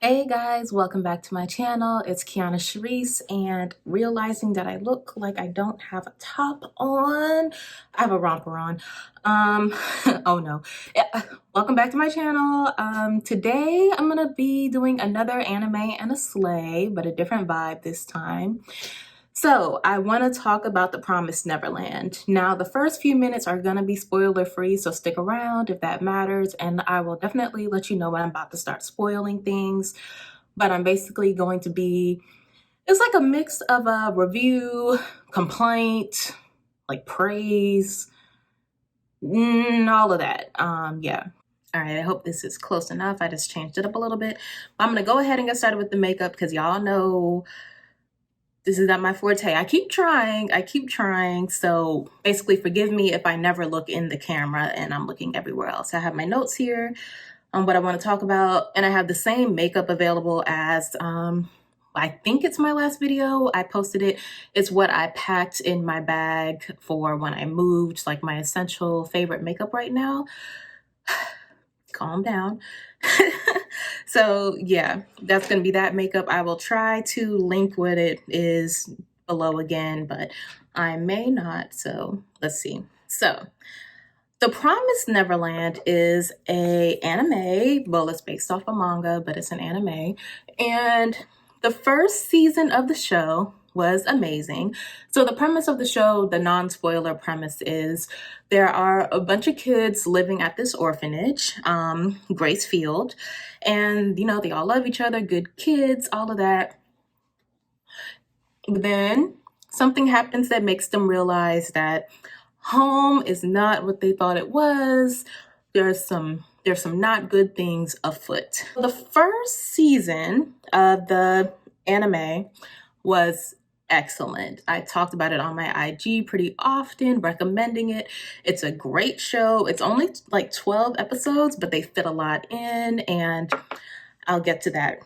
Hey guys, welcome back to my channel. It's Kionna Sharice, and realizing that I look like I don't have a top on. I have a romper on. Oh no. Yeah, welcome back to my channel. Today I'm gonna be doing another anime and a sleigh, but a different vibe this time. So I want to talk about the Promised Neverland. Now, the first few minutes are going to be spoiler free, so stick around if that matters, and I will definitely let you know when I'm about to start spoiling things. But I'm basically going to be, it's like a mix of a review, complaint, like praise, all of that. Yeah. All right, I hope this is close enough. I just changed it up a little bit. I'm going to go ahead and get started with the makeup because y'all know this is not my forte. I keep trying. So basically forgive me if I never look in the camera and I'm looking everywhere else. I have my notes here on what I want to talk about, and I have the same makeup available as I think it's my last video. I posted it. It's what I packed in my bag for when I moved, like my essential favorite makeup right now. Calm down. So yeah, that's gonna be that makeup. I will try to link what it is below again, but I may not, so let's see. So The Promised Neverland is a anime. Well, it's based off a manga, but it's an anime. And the first season of the show was amazing. So the premise of the show, the non-spoiler premise, is there are a bunch of kids living at this orphanage, Grace Field, and they all love each other, good kids, all of that. But then something happens that makes them realize that home is not what they thought it was. There's some not good things afoot. The first season of the anime was excellent. I talked about it on my IG pretty often, recommending it. It's a great show. It's only like 12 episodes, but they fit a lot in, and I'll get to that,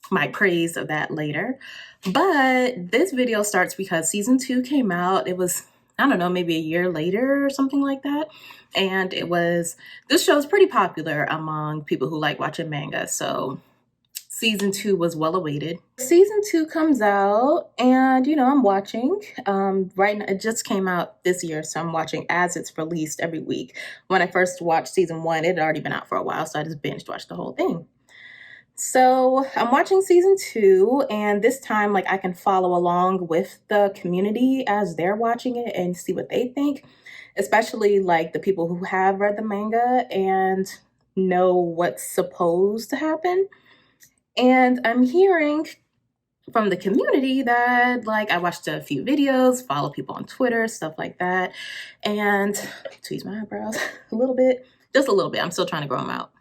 my praise of that later. But this video starts because season 2 came out. It was, I don't know, maybe a year later or something like that. And this show is pretty popular among people who like watching manga. So season 2 was well awaited. Season 2 comes out, and I'm watching. Right now, it just came out this year, so I'm watching as it's released every week. When I first watched season 1, it had already been out for a while, so I just binge watched the whole thing. So I'm watching season 2, and this time, I can follow along with the community as they're watching it and see what they think, especially the people who have read the manga and know what's supposed to happen. And I'm hearing from the community that I watched a few videos, follow people on Twitter, stuff like that, and tweeze my eyebrows a little bit, just a little bit. I'm still trying to grow them out.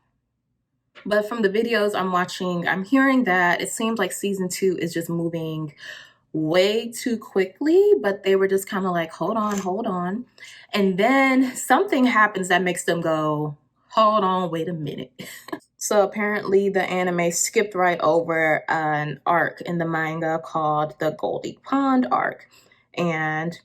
But from the videos I'm watching, I'm hearing that it seems like season 2 is just moving way too quickly, but they were just kind of like, hold on. And then something happens that makes them go, hold on, wait a minute. So apparently the anime skipped right over an arc in the manga called the Goldy Pond Arc. And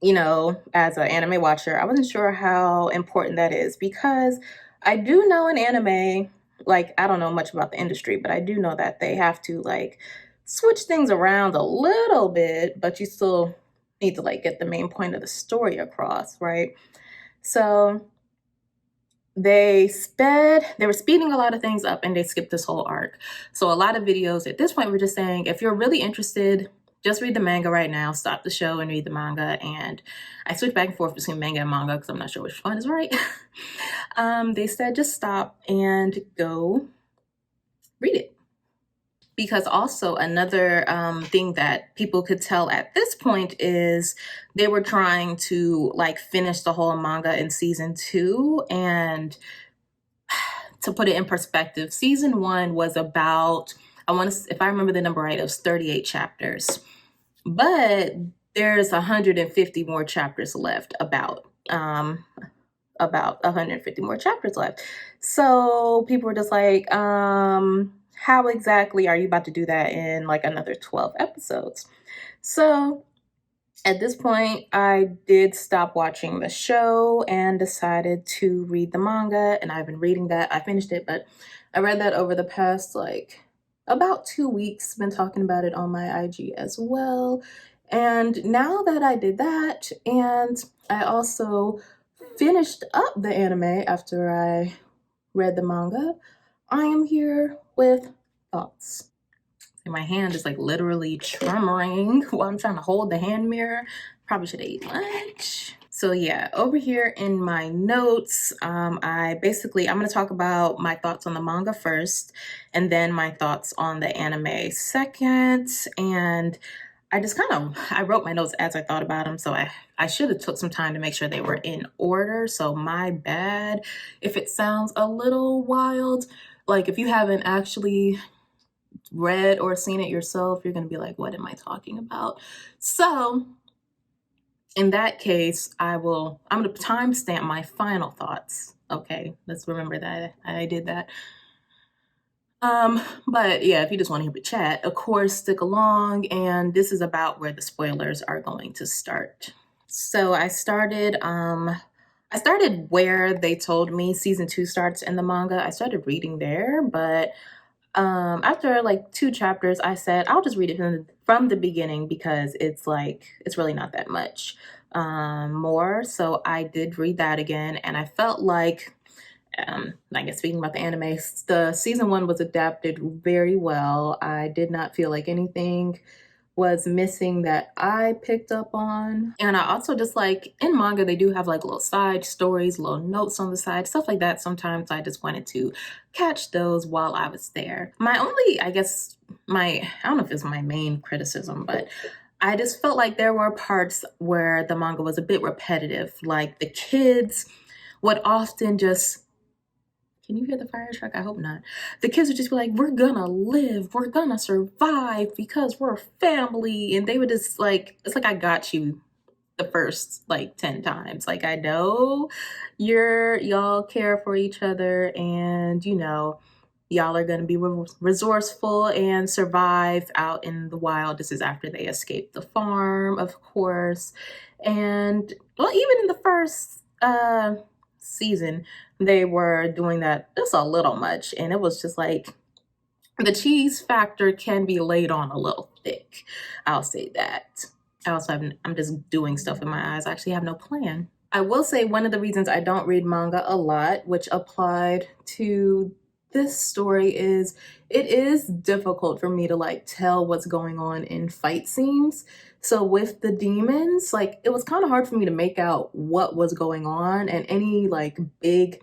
as an anime watcher, I wasn't sure how important that is, because I do know in anime, I don't know much about the industry, but I do know that they have to switch things around a little bit, but you still need to get the main point of the story across, right? So they were speeding a lot of things up, and they skipped this whole arc. So a lot of videos at this point were just saying, if you're really interested, just read the manga right now, stop the show and read the manga. And I switched back and forth between manga and manga because I'm not sure which one is right. They said just stop and go read it. Because also another thing that people could tell at this point is they were trying to finish the whole manga in season 2. And to put it in perspective, season 1 was about, if I remember the number right, it was 38 chapters. But there's 150 more chapters left, about 150 more chapters left. So people were just like, how exactly are you about to do that in another 12 episodes? So at this point, I did stop watching the show and decided to read the manga, and I've been reading that. I finished it, but I read that over the past like about 2 weeks, been talking about it on my IG as well. And now that I did that, and I also finished up the anime after I read the manga, I am here with thoughts. And my hand is like literally tremoring while I'm trying to hold the hand mirror. Probably should have ate lunch. So yeah, over here in my notes, I'm gonna talk about my thoughts on the manga first, and then my thoughts on the anime second. And I wrote my notes as I thought about them, so I should have took some time to make sure they were in order. So my bad if it sounds a little wild. Like if you haven't actually read or seen it yourself, you're gonna be like, what am I talking about? So in that case, I'm gonna timestamp my final thoughts. Okay, let's remember that I did that. But yeah, if you just want to hear me chat, of course, stick along. And this is about where the spoilers are going to start. So I started where they told me season 2 starts in the manga. I started reading there, but after like 2 chapters, I said I'll just read it from the beginning because it's really not that much more. So I did read that again, and I felt like, I guess speaking about the anime, the season 1 was adapted very well. I did not feel like anything was missing that I picked up on. And I also just like, in manga, they do have like little side stories, little notes on the side, stuff like that. Sometimes I just wanted to catch those while I was there. My only, I don't know if it's my main criticism, but I just felt like there were parts where the manga was a bit repetitive. Like the kids would often just, can you hear the fire truck? I hope not. The kids would just be like, we're gonna live, we're gonna survive because we're family. And they would just like, it's like, I got you the first like 10 times. Like, I know y'all care for each other, and you know, y'all are gonna be resourceful and survive out in the wild. This is after they escaped the farm, of course. And well, even in the first season, they were doing that just a little much, and it was just like the cheese factor can be laid on a little thick. I'll say that. I'm just doing stuff in my eyes. I actually have no plan. I will say one of the reasons I don't read manga a lot, which applied to this story, is it is difficult for me to like tell what's going on in fight scenes. So with the demons, like it was kind of hard for me to make out what was going on, and any like big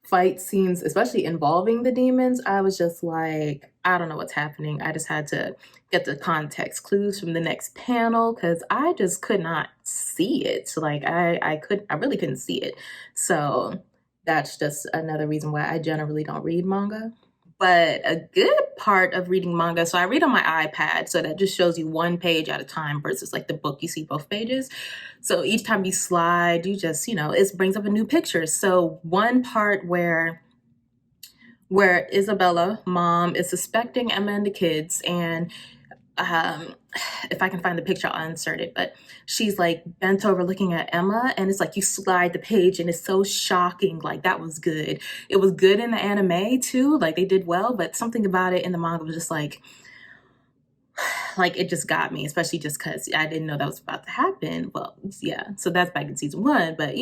fight scenes, especially involving the demons, I was just like, I don't know what's happening. I just had to get the context clues from the next panel because I just could not see it. So like I really couldn't see it. So that's just another reason why I generally don't read manga. But a good part of reading manga, so I read on my iPad, so that just shows you one page at a time versus like the book, you see both pages. So each time you slide, you just, it brings up a new picture. So one part where Isabella, mom, is suspecting Emma and the kids, and if I can find the picture, I'll insert it, but she's like bent over looking at Emma, and it's like you slide the page and it's so shocking. Like that was good. It was good in the anime too, like they did well, but something about it in the manga was just like it just got me, especially just because I didn't know that was about to happen. Well, yeah, so that's back in season 1, but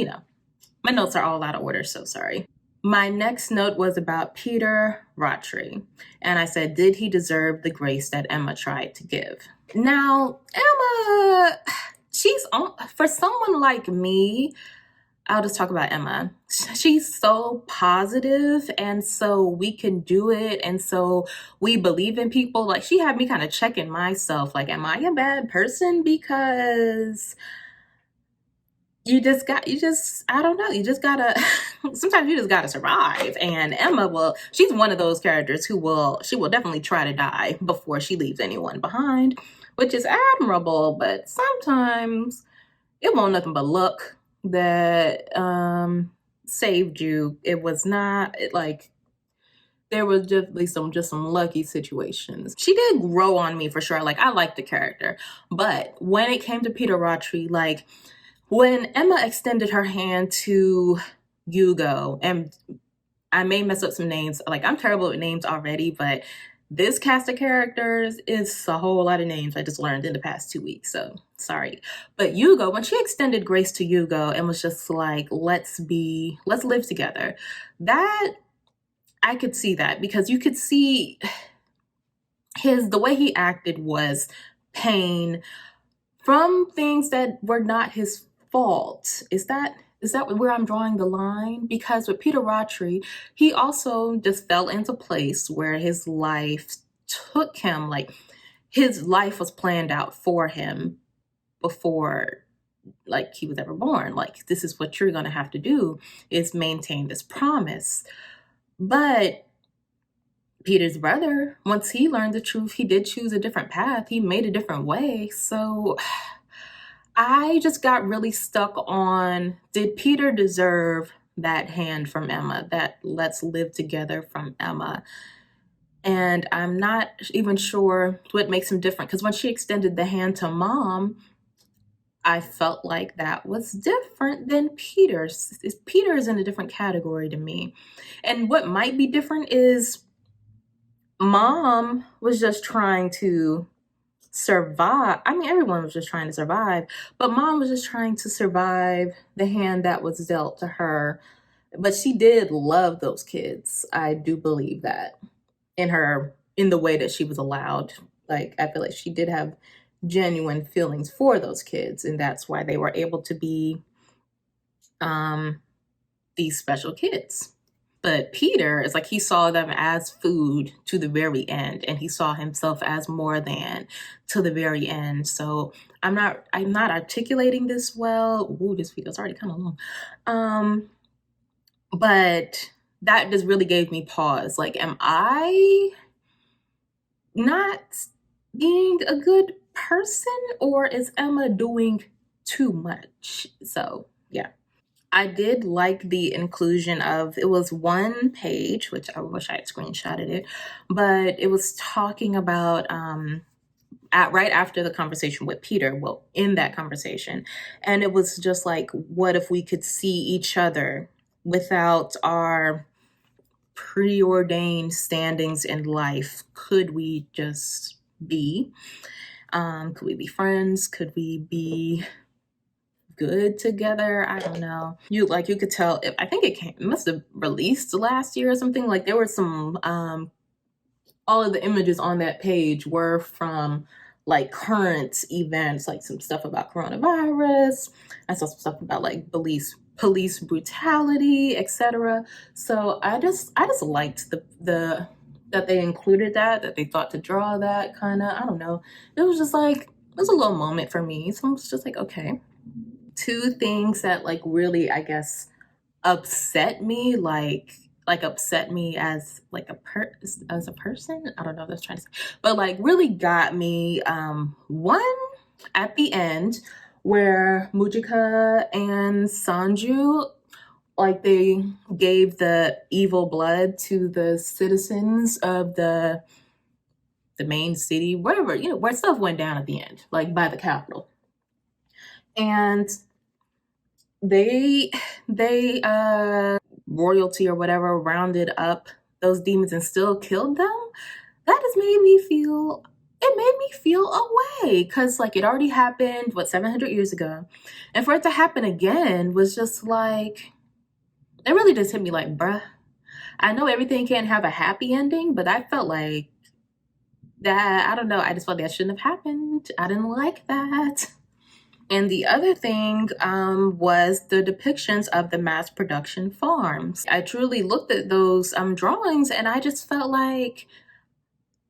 my notes are all out of order, so sorry. My next note was about Peter Rattray, and I said, did he deserve the grace that Emma tried to give? Now, Emma, for someone like me, I'll just talk about Emma. She's so positive, and so we can do it, and so we believe in people. Like, she had me kind of checking myself, like, am I a bad person? Because I don't know, you just gotta sometimes you just gotta survive. And Emma, she's one of those characters she will definitely try to die before she leaves anyone behind, which is admirable. But sometimes it won't nothing but luck that saved you. It was not like there was definitely some lucky situations. She did grow on me for sure. Like, I liked the character, but when it came to Peter Rattray, like, when Emma extended her hand to Hugo, and I may mess up some names. Like, I'm terrible with names already, but this cast of characters is a whole lot of names I just learned in the past 2 weeks, so sorry. But Yugo, when she extended grace to Yugo and was just like, let's live together, that, I could see that, because you could see the way he acted was pain from things that were not his fault. Is that where I'm drawing the line? Because with Peter Rattray, he also just fell into place where his life took him, like his life was planned out for him before like he was ever born. Like, this is what you're gonna have to do, is maintain this promise. But Peter's brother, once he learned the truth, he did choose a different path. He made a different way. So I just got really stuck on, did Peter deserve that hand from Emma, that let's live together from Emma? And I'm not even sure what makes him different, because when she extended the hand to Mom, I felt like that was different than Peter's. Peter is in a different category to me. And what might be different is Mom was just trying to survive. I mean, everyone was just trying to survive, but Mom was just trying to survive the hand that was dealt to her. But she did love those kids. I do believe that in the way that she was allowed. Like, I feel like she did have genuine feelings for those kids, and that's why they were able to be these special kids. But Peter is like, he saw them as food to the very end, and he saw himself as more than to the very end. So I'm not articulating this well. Ooh, this video's already kind of long. But that just really gave me pause. Like, am I not being a good person, or is Emma doing too much? So yeah. I did like the inclusion of, it was one page, which I wish I had screenshotted it, but it was talking about right after the conversation with Peter, well, in that conversation, and it was just like, what if we could see each other without our preordained standings in life? Could we just be? Could we be friends? Could we be good together? I don't know. You could tell, I think it must have released last year or something. Like, there were some all of the images on that page were from like current events, like some stuff about coronavirus. I saw some stuff about like police brutality, etc. So I just liked the that they included that they thought to draw that kind of, I don't know. It was just like, it was a little moment for me. So I was just like, okay. Two things that like really, I guess, upset me, like upset me as like as a person. I don't know what I was trying to say, but like really got me. One, at the end, where Mujika and Sanju, like, they gave the evil blood to the citizens of the main city, whatever, you know, where stuff went down at the end, like by the Capitol. And they royalty or whatever rounded up those demons and still killed them. That just made me feel, away, because like, it already happened, what, 700 years ago, and for it to happen again was just like, it really just hit me like, bruh, I know everything can't have a happy ending, but I felt like that, I don't know, I just felt that shouldn't have happened. I didn't like that. And the other thing was the depictions of the mass production farms. I truly looked at those drawings, and I just felt like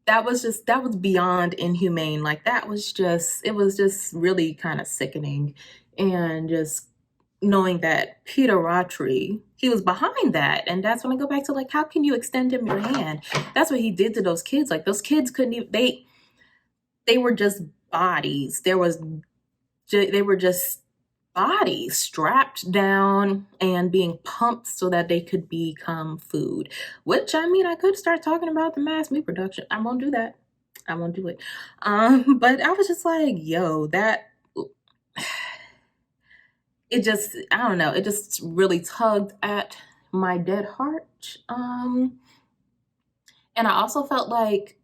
that was beyond inhumane. Like, it was just really kind of sickening. And just knowing that Peter Rattray, he was behind that. And that's when I go back to like, how can you extend him your hand? That's what he did to those kids. Like, those kids couldn't even, they were just bodies. They were just bodies strapped down and being pumped so that they could become food. Which, I mean, I could start talking about the mass meat production. I won't do that. I won't do it. But I was just like, yo, that, it just, I don't know, it just really tugged at my dead heart. And I also felt like,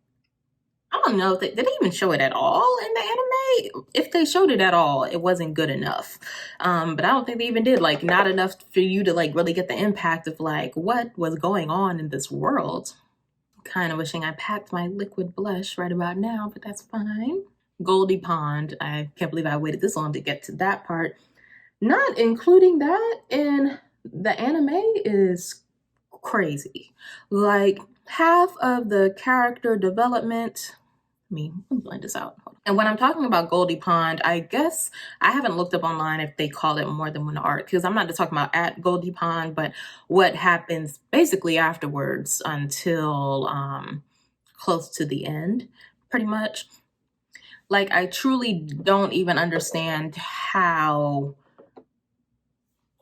I don't know, did they even show it at all in the anime? If they showed it at all, it wasn't good enough. But I don't think they even did, like, not enough for you to like really get the impact of like what was going on in this world. Kind of wishing I packed my liquid blush right about now, but that's fine. Goldy Pond, I can't believe I waited this long to get to that part. Not including that in the anime is crazy. Like, half of the character development, let me blend this out. And when I'm talking about Goldy Pond, I guess I haven't looked up online if they call it more than one arc, because I'm not just talking about at Goldy Pond, but what happens basically afterwards until close to the end, pretty much. Like, I truly don't even understand how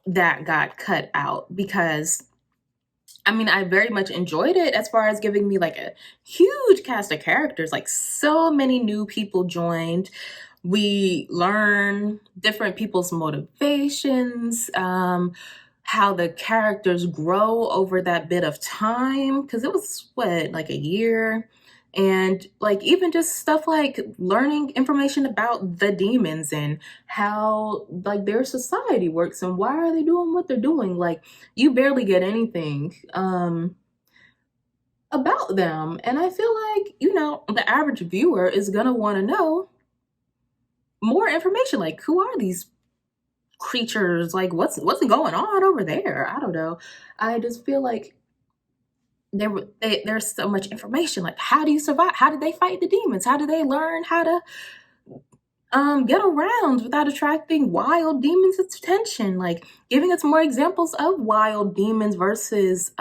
that got cut out, because I mean, I very much enjoyed it as far as giving me like a huge cast of characters. Like, so many new people joined. We learn different people's motivations, how the characters grow over that bit of time, because it was what, like a year. And like, even just stuff like learning information about the demons and how like their society works and why are they doing what they're doing. Like, you barely get anything about them. And I feel like, you know, the average viewer is gonna want to know more information. Like, who are these creatures? Like, what's going on over there? I don't know. I just feel like there's so much information. Like, how do you survive? How did they fight the demons? How do they learn how to get around without attracting wild demons' attention? Like, giving us more examples of wild demons versus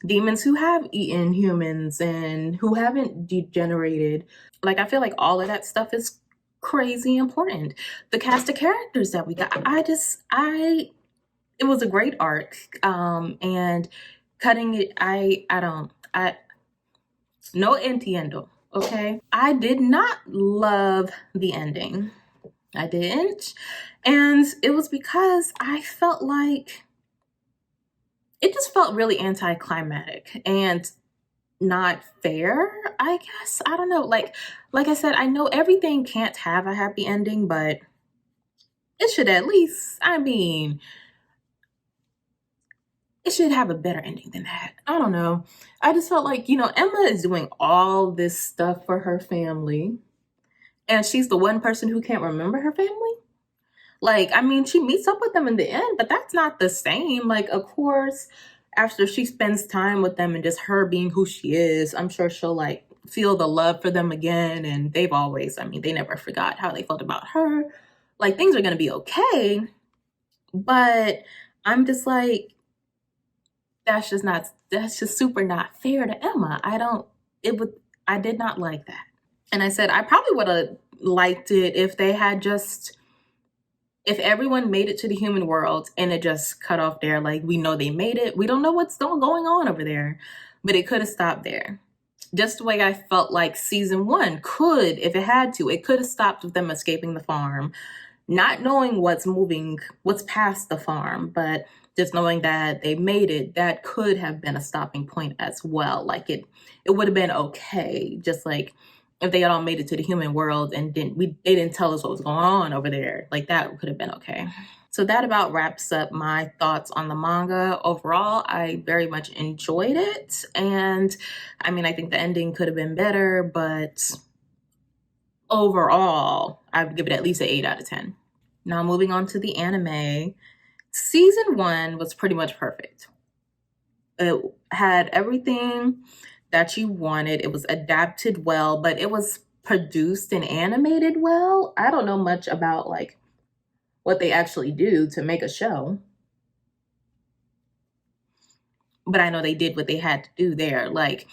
demons who have eaten humans and who haven't degenerated. Like, I feel like all of that stuff is crazy important. The cast of characters that we got, it was a great arc. And cutting it, no entiendo, okay? I did not love the ending. I didn't. And it was because I felt like it just felt really anticlimactic and not fair, I guess. I don't know. Like I said, I know everything can't have a happy ending, but it should at least, I mean, it should have a better ending than that. I don't know. I just felt like, you know, Emma is doing all this stuff for her family, and she's the one person who can't remember her family. Like, I mean, she meets up with them in the end, but that's not the same. Like, of course, after she spends time with them and just her being who she is, I'm sure she'll like feel the love for them again. And they've always, I mean, they never forgot how they felt about her. Like, things are going to be okay. But I'm just like, that's just super not fair to Emma. I did not like that. And I said, I probably would have liked it if they had just, if everyone made it to the human world and it just cut off there. Like, we know they made it. We don't know what's still going on over there, but it could have stopped there. Just the way I felt like season 1 could, if it had to, it could have stopped with them escaping the farm, not knowing what's past the farm, but just knowing that they made it. That could have been a stopping point as well. Like, it would have been okay. Just like if they had all made it to the human world and they didn't tell us what was going on over there. Like, that could have been okay. So that about wraps up my thoughts on the manga. Overall, I very much enjoyed it. And I mean, I think the ending could have been better, but overall, I would give it at least an 8 out of 10. Now, moving on to the anime. Season 1 was pretty much perfect. It had everything that you wanted. It was adapted well, but it was produced and animated well. I don't know much about like what they actually do to make a show, but I know they did what they had to do there. Like,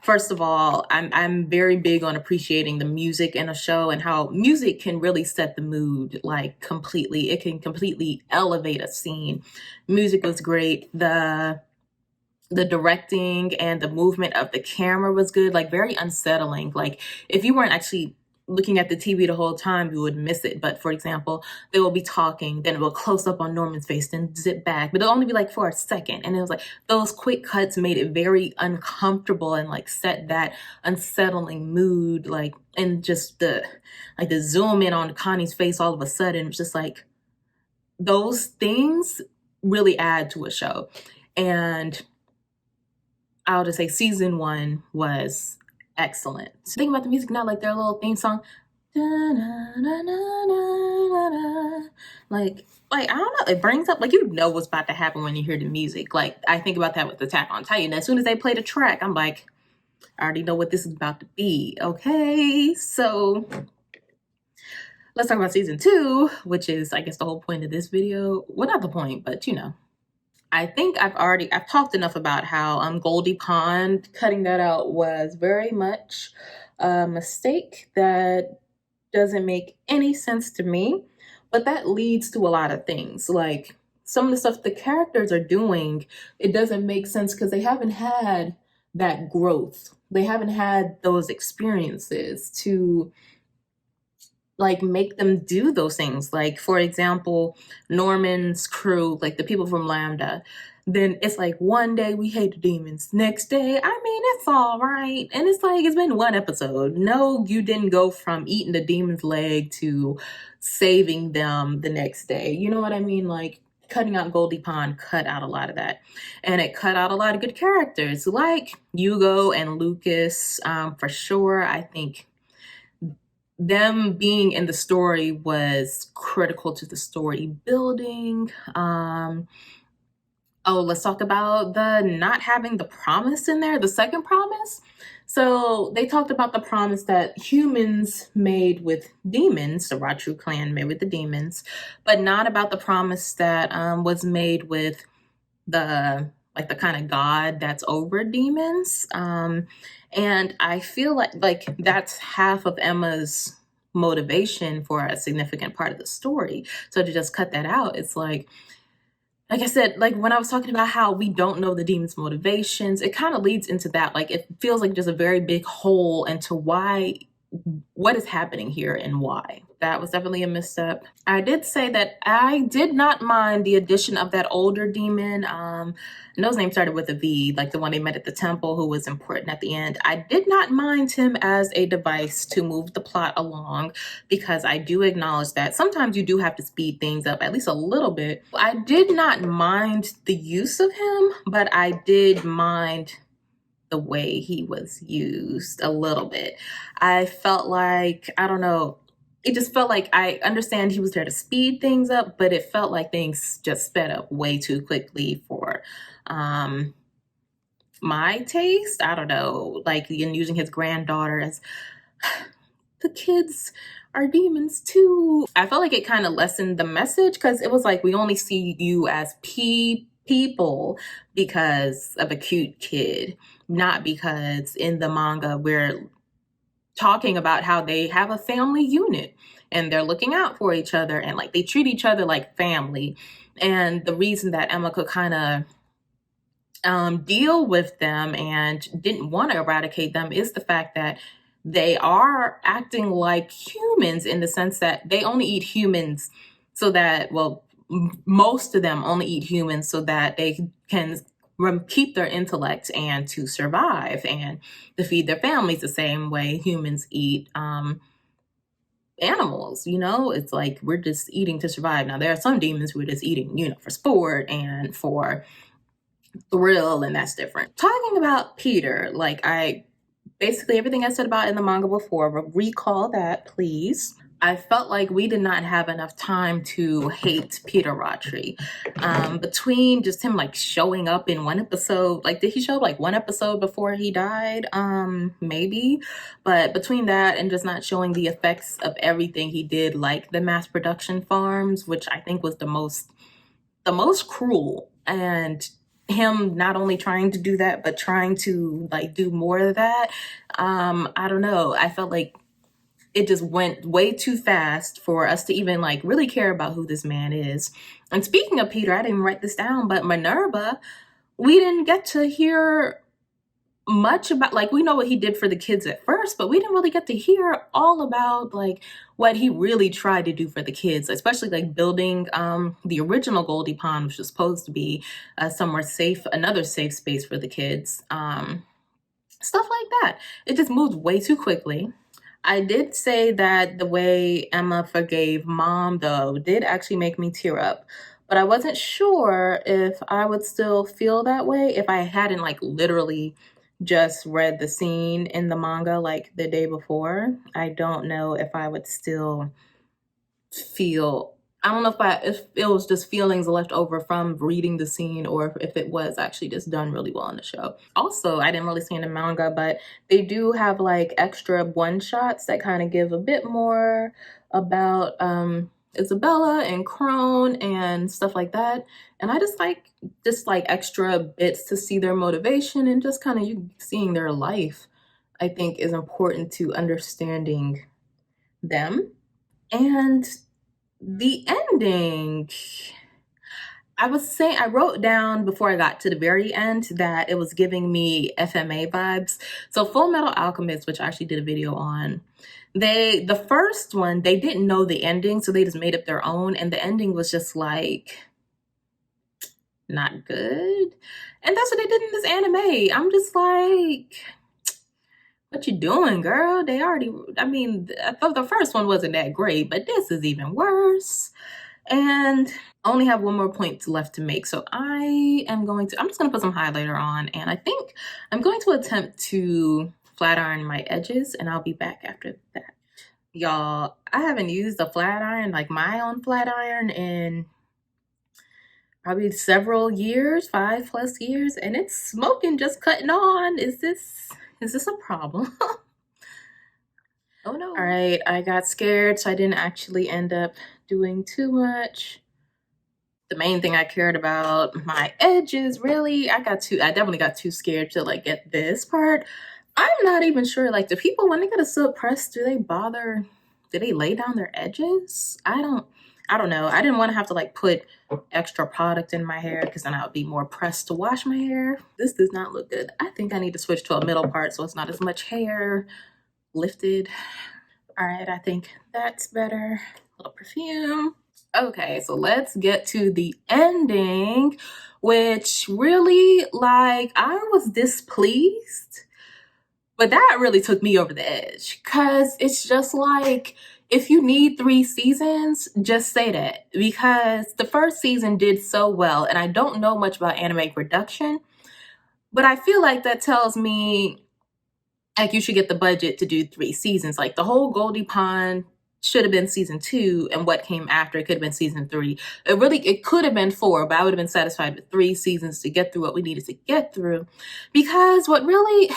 first of all, I'm very big on appreciating the music in a show and how music can really set the mood, like, completely. It can completely elevate a scene. Music was great. The directing and the movement of the camera was good, like very unsettling. Like, if you weren't actually looking at the TV the whole time, you would miss it. But for example, they will be talking, then it will close up on Norman's face, then zip back, but it'll only be like for a second. And it was like those quick cuts made it very uncomfortable and like set that unsettling mood, like, and just the zoom in on Connie's face all of a sudden. It's just like those things really add to a show. And I'll just say season 1 was excellent. Think about the music now, like their little theme song. Like I don't know, it brings up, like, you know what's about to happen when you hear the music. Like I think about that with Attack on Titan. As soon as they play the track, I'm like, I already know what this is about to be. Okay, so let's talk about season 2, which is, I guess, the whole point of this video. Well, not the point, but you know. I think I've talked enough about how Goldy Pond, cutting that out was very much a mistake that doesn't make any sense to me, but that leads to a lot of things. Like some of the stuff the characters are doing, it doesn't make sense because they haven't had that growth. They haven't had those experiences to like make them do those things. Like, for example, Norman's crew, like the people from Lambda, then it's like one day we hate the demons, next day, I mean, it's all right. And it's like, it's been one episode. No, you didn't go from eating the demon's leg to saving them the next day. You know what I mean? Like, cutting out Goldy Pond cut out a lot of that. And it cut out a lot of good characters like Hugo and Lucas, for sure. I think them being in the story was critical to the story building. Oh, let's talk about the not having the promise in there, the second promise. So they talked about the promise that humans made with demons, the Ratu clan made with the demons, but not about the promise that was made with the kind of god that's over demons. And I feel like that's half of Emma's motivation for a significant part of the story. So to just cut that out, it's like I said, like when I was talking about how we don't know the demon's motivations, it kind of leads into that. Like it feels like just a very big hole into what is happening here and why. That was definitely a misstep. I did say that I did not mind the addition of that older demon. I know his name started with a V, like the one they met at the temple who was important at the end. I did not mind him as a device to move the plot along because I do acknowledge that sometimes you do have to speed things up at least a little bit. I did not mind the use of him, but I did mind the way he was used a little bit. I felt like, I don't know, it just felt like I understand he was there to speed things up, but it felt like things just sped up way too quickly for my taste. I don't know, like in using his granddaughter as the kids are demons too. I felt like it kind of lessened the message because it was like we only see you as people because of a cute kid, not because in the manga we're talking about how they have a family unit and they're looking out for each other and like they treat each other like family. And the reason that Emma could kind of deal with them and didn't want to eradicate them is the fact that they are acting like humans in the sense that they only eat humans so that, well, most of them only eat humans so that they can keep their intellect and to survive and to feed their families the same way humans eat animals. You know, it's like we're just eating to survive. Now there are some demons who are just eating, you know, for sport and for thrill, and that's different. Talking about Peter, like basically everything I said about in the manga before, recall that please. I felt like we did not have enough time to hate Peter Rotary. Between just him like showing up in one episode, like did he show up like one episode before he died? Maybe. But between that and just not showing the effects of everything he did, like the mass production farms, which I think was the most cruel, and him not only trying to do that, but trying to like do more of that. I don't know. I felt like it just went way too fast for us to even like really care about who this man is. And speaking of Peter, I didn't write this down, but Minerva, we didn't get to hear much about, like, we know what he did for the kids at first, but we didn't really get to hear all about like what he really tried to do for the kids, especially like building the original Goldy Pond, which was supposed to be somewhere safe, another safe space for the kids, stuff like that. It just moved way too quickly. I did say that the way Emma forgave Mom, though, did actually make me tear up. But I wasn't sure if I would still feel that way if I hadn't like literally just read the scene in the manga like the day before. I don't know if I would still feel, I don't know if it was just feelings left over from reading the scene or if it was actually just done really well in the show. Also, I didn't really see in the manga, but they do have like extra one-shots that kind of give a bit more about Isabella and Crone and stuff like that. And I just like extra bits to see their motivation and just kind of you seeing their life, I think is important to understanding them. And the ending, I wrote down before I got to the very end that it was giving me FMA vibes. So Full Metal Alchemist, which I actually did a video on, the first one, they didn't know the ending, so they just made up their own, and the ending was just like not good. And that's what they did in this anime. I'm just like, what you doing, girl? They already, I mean, I thought the first one wasn't that great, but this is even worse. And I only have one more point left to make. So I'm just going to put some highlighter on, and I think I'm going to attempt to flat iron my edges, and I'll be back after that. Y'all, I haven't used a flat iron, like my own flat iron, in probably several years, 5+ years, and it's smoking, just cutting on. Is this a problem? Oh no. All right, I got scared, so I didn't actually end up doing too much. The main thing I cared about, my edges, really. I definitely got too scared to like get this part. I'm not even sure, like, do people, when they get a silk press, do they lay down their edges? I don't know. I didn't want to have to like put extra product in my hair because then I would be more pressed to wash my hair. This does not look good. I think I need to switch to a middle part so it's not as much hair lifted. All right, I think that's better. A little perfume. Okay, so let's get to the ending, which really, like, I was displeased, but that really took me over the edge because it's just like, if you need 3 seasons, just say that, because the first season did so well, and I don't know much about anime production, but I feel like that tells me like you should get the budget to do 3 seasons. Like the whole Goldy Pond should have been season 2, and what came after it could have been season 3. It could have been 4, but I would have been satisfied with 3 seasons to get through what we needed to get through, because what really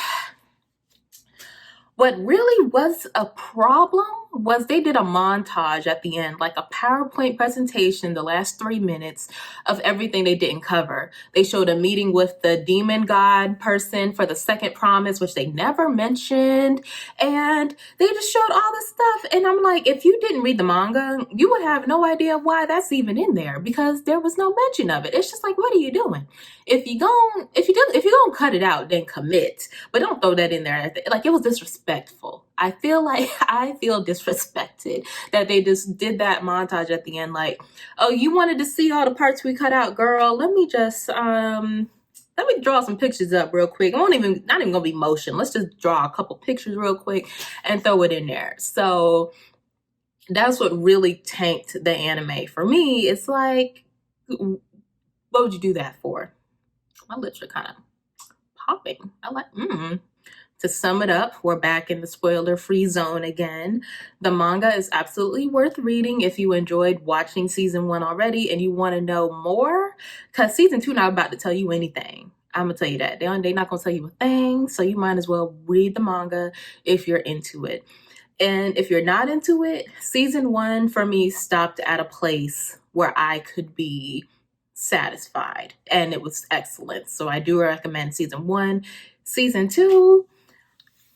was a problem was they did a montage at the end, like a PowerPoint presentation, the last 3 minutes of everything they didn't cover. They showed a meeting with the demon god person for the second promise, which they never mentioned. And they just showed all this stuff. And I'm like, if you didn't read the manga, you would have no idea why that's even in there, because there was no mention of it. It's just like, what are you doing? If you're gonna cut it out, then commit. But don't throw that in there. Like, it was disrespectful. I feel disrespected that they just did that montage at the end. Like, oh, you wanted to see all the parts we cut out, girl? Let me draw some pictures up real quick. Not even gonna be motion. Let's just draw a couple pictures real quick and throw it in there. So that's what really tanked the anime for me. It's like, what would you do that for? My lips are kind of popping. I like, To sum it up, we're back in the spoiler-free zone again. The manga is absolutely worth reading if you enjoyed watching season 1 already and you want to know more, because season 2 not about to tell you anything. I'm going to tell you that. They're not going to tell you a thing, so you might as well read the manga if you're into it. And if you're not into it, season 1 for me stopped at a place where I could be satisfied, and it was excellent. So I do recommend season 1. Season 2,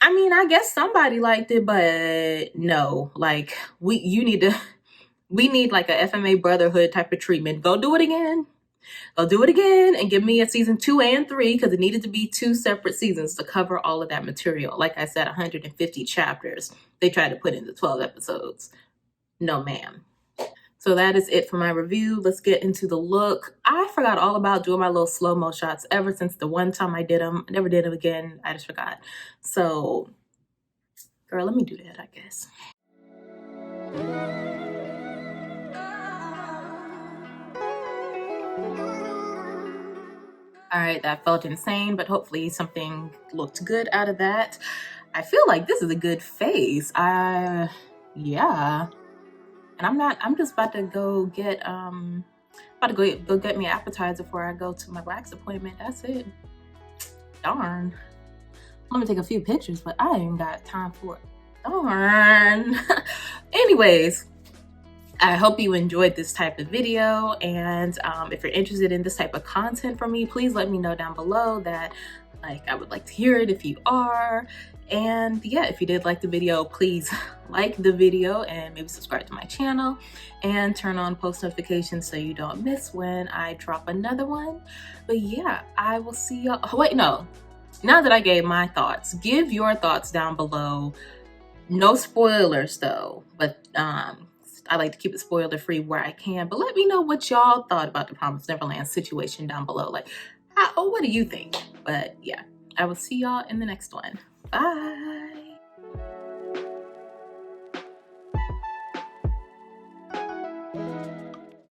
I mean, I guess somebody liked it, but no, like we need like a FMA Brotherhood type of treatment. Go do it again. They'll do it again and give me a season 2 and 3 because it needed to be 2 separate seasons to cover all of that material. Like I said, 150 chapters. They tried to put into 12 episodes. No, ma'am. So that is it for my review. Let's get into the look. I forgot all about doing my little slow-mo shots ever since the one time I did them. I never did them again. I just forgot. So, girl, let me do that, I guess. All right, that felt insane, but hopefully something looked good out of that. I feel like this is a good face. Yeah. And I'm just about to go get go get me an appetizer before I go to my wax appointment. That's it. Darn. I'm gonna take a few pictures, but I ain't got time for it. Darn. Anyways, I hope you enjoyed this type of video, and if you're interested in this type of content from me, please let me know down below. That I would like to hear it if you are. And yeah, if you did like the video, please like the video and maybe subscribe to my channel and turn on post notifications so you don't miss when I drop another one. But yeah, I will see y'all. Oh, wait, no. Now that I gave my thoughts, give your thoughts down below. No spoilers though, but I like to keep it spoiler free where I can. But let me know what y'all thought about the Promised Neverland situation down below. Like, what do you think? But yeah, I will see y'all in the next one. Bye.